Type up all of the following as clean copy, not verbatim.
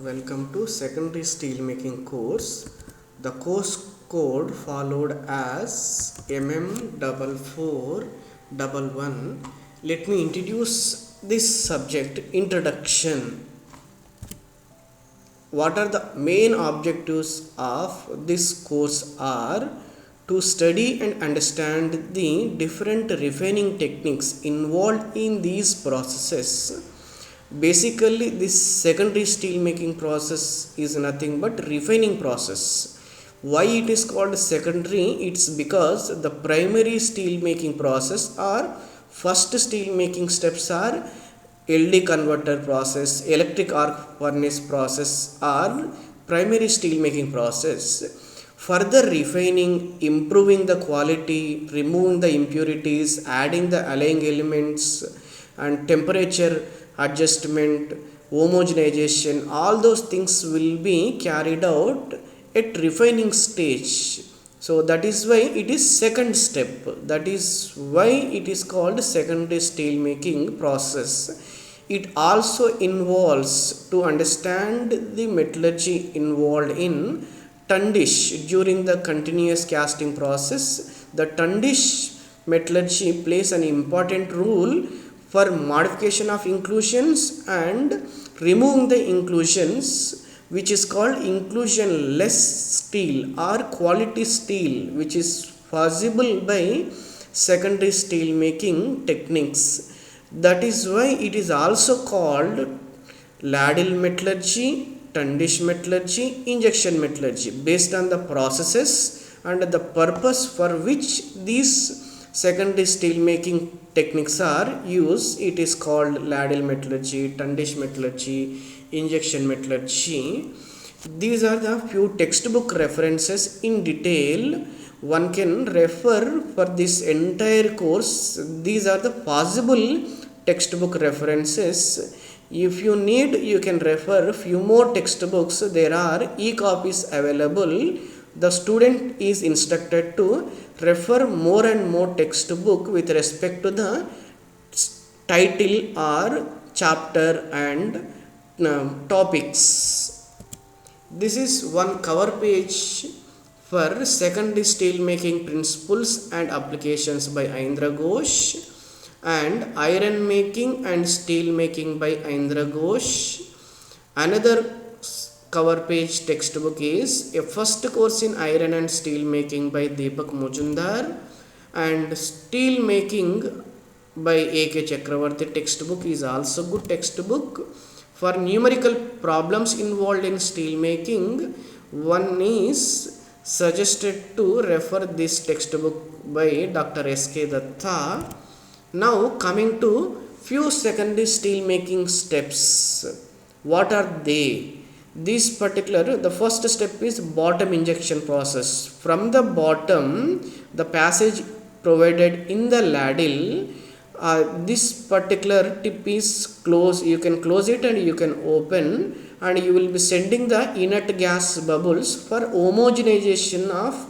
Welcome to secondary steel making course. The course code followed as MM4411. Let me introduce this subject introduction. What are the main objectives of this course are to study and understand the different refining techniques involved in these processes. Basically, this secondary steel making process is nothing but refining process. Why it is called secondary? It's because the primary steel making process or first steel making steps are LD converter process, electric arc furnace process or primary steel making process. Further refining, improving the quality, removing the impurities, adding the allying elements and temperature adjustment, homogenization, all those things will be carried out at refining stage. So that is why it is second step. That is why it is called secondary steel making process. It also involves to understand the metallurgy involved in tundish during the continuous casting process. The tundish metallurgy plays an important role for modification of inclusions and removing the inclusions, which is called inclusion less steel or quality steel, which is possible by secondary steel making techniques. That is why it is also called ladle metallurgy, tundish metallurgy, injection metallurgy, based on the processes and the purpose for which these secondary steel making techniques are used. It is called ladle metallurgy, tundish metallurgy, injection metallurgy. These are the few textbook references in detail. One can refer for this entire course. These are the possible textbook references. If you need, you can refer few more textbooks. There are e-copies available. The student is instructed to refer more and more textbook with respect to the title or chapter and topics. This is one cover page for secondary steel making principles and applications by Indra Ghosh, and iron making and steel making by Indra Ghosh. Another cover page textbook is a first course in iron and steel making by Deepak Mujumdar, and steel making by A.K. Chakravarti textbook is also good textbook. For numerical problems involved in steel making, one is suggested to refer this textbook by Dr. S.K. Datta. Now coming to few secondary steel making steps. What are they? The first step is bottom injection process. From the bottom, the passage provided in the ladle, this particular tip is closed. You can close it and you can open, and you will be sending the inert gas bubbles for homogenization of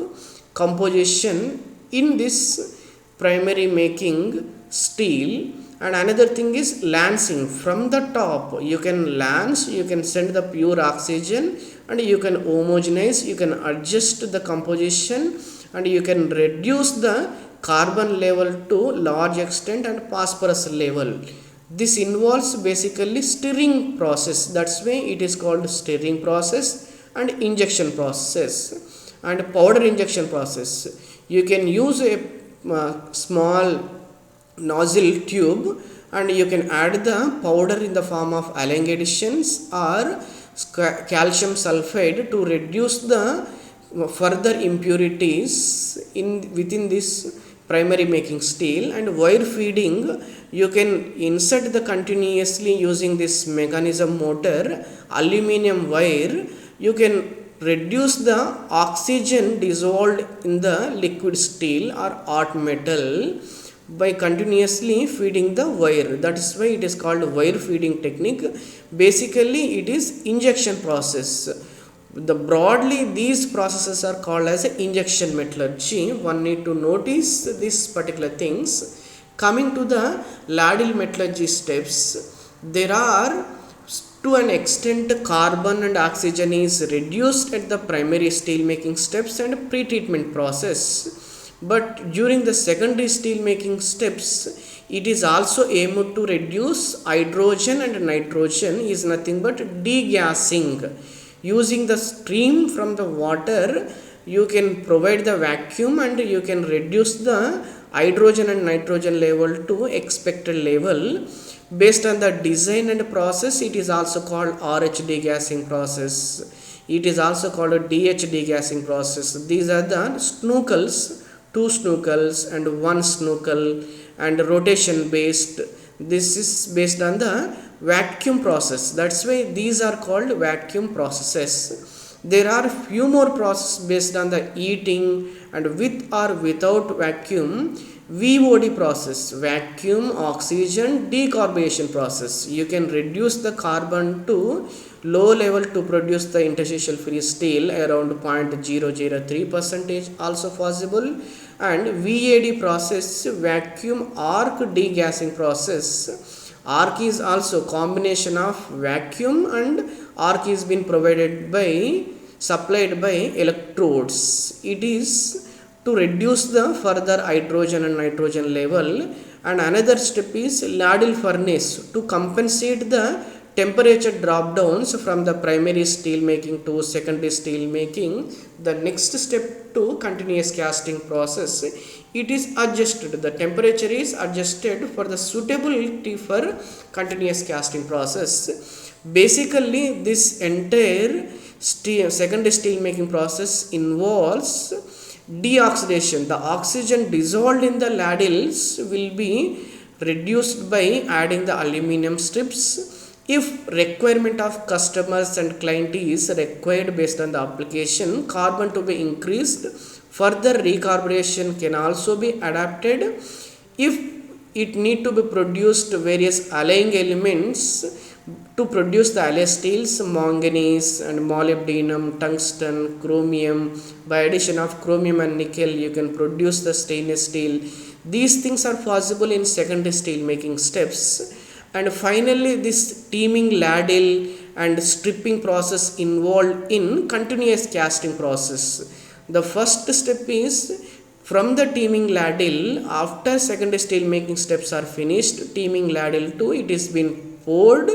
composition in this primary making steel. And another thing is lancing. From the top you can lance, you can send the pure oxygen and you can homogenize, you can adjust the composition and you can reduce the carbon level to large extent and phosphorus level. This involves basically stirring process. That's why it is called stirring process and injection process and powder injection process. You can use a small nozzle tube and you can add the powder in the form of allying additions or calcium sulfide to reduce the further impurities within this primary making steel. And wire feeding, you can insert the continuously using this mechanism motor aluminum wire. You can reduce the oxygen dissolved in the liquid steel or hot metal by continuously feeding the wire. That is why it is called wire feeding technique. Basically it is injection process. Broadly these processes are called as injection metallurgy. One need to notice these particular things. Coming to the ladle metallurgy steps, there are To an extent, carbon and oxygen is reduced at the primary steel making steps and pre-treatment process, but during the secondary steel making steps it is also aimed to reduce hydrogen and nitrogen is nothing but degassing. Using the stream from the water, you can provide the vacuum and you can reduce the hydrogen and nitrogen level to expected level. Based on the design and process, it is also called RH degassing process. It is also called a DH degassing process. These are the snookles, 2 snookles and 1 snookel, and rotation based. This is based on the vacuum process. That's why these are called vacuum processes. There are few more processes based on the heating and with or without vacuum. VOD process, vacuum oxygen decarbonation process. You can reduce the carbon to low level to produce the interstitial free steel around 0.003 percentage also possible. And VAD process, vacuum arc degassing process. Arc is also combination of vacuum and arc is been supplied by electrodes. It is to reduce the further hydrogen and nitrogen level. And another step is ladle furnace to compensate the temperature drop downs from the primary steel making to secondary steel making. The next step to continuous casting process, it is adjusted, the temperature is adjusted for the suitability for continuous casting process. Basically this entire secondary steel making process involves deoxidation. The oxygen dissolved in the ladles will be reduced by adding the aluminum strips. If requirement of customers and client is required based on the application, carbon to be increased, further recarburation can also be adapted. If it need to be produced various alloying elements to produce the alloy steels, manganese and molybdenum, tungsten, chromium. By addition of chromium and nickel, you can produce the stainless steel. These things are possible in secondary steel making steps. And finally, this teaming ladle and stripping process involved in continuous casting process. The first step is from the teaming ladle. After secondary steel making steps are finished, teaming ladle 2, it is been poured,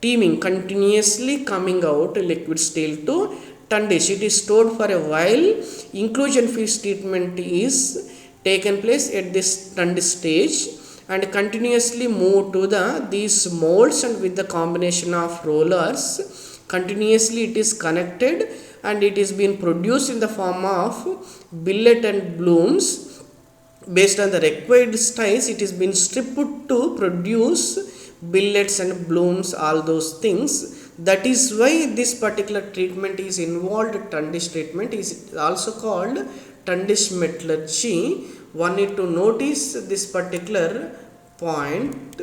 teaming continuously coming out liquid steel to tundish. It is stored for a while. Inclusion phase treatment is taken place at this tundish stage and continuously move to these molds, and with the combination of rollers continuously it is connected and it is being produced in the form of billet and blooms. Based on the required size, it is been stripped to produce billets and blooms, all those things. That is why this particular treatment is involved. Tundish treatment is also called tundish metallurgy. One need to notice this particular point.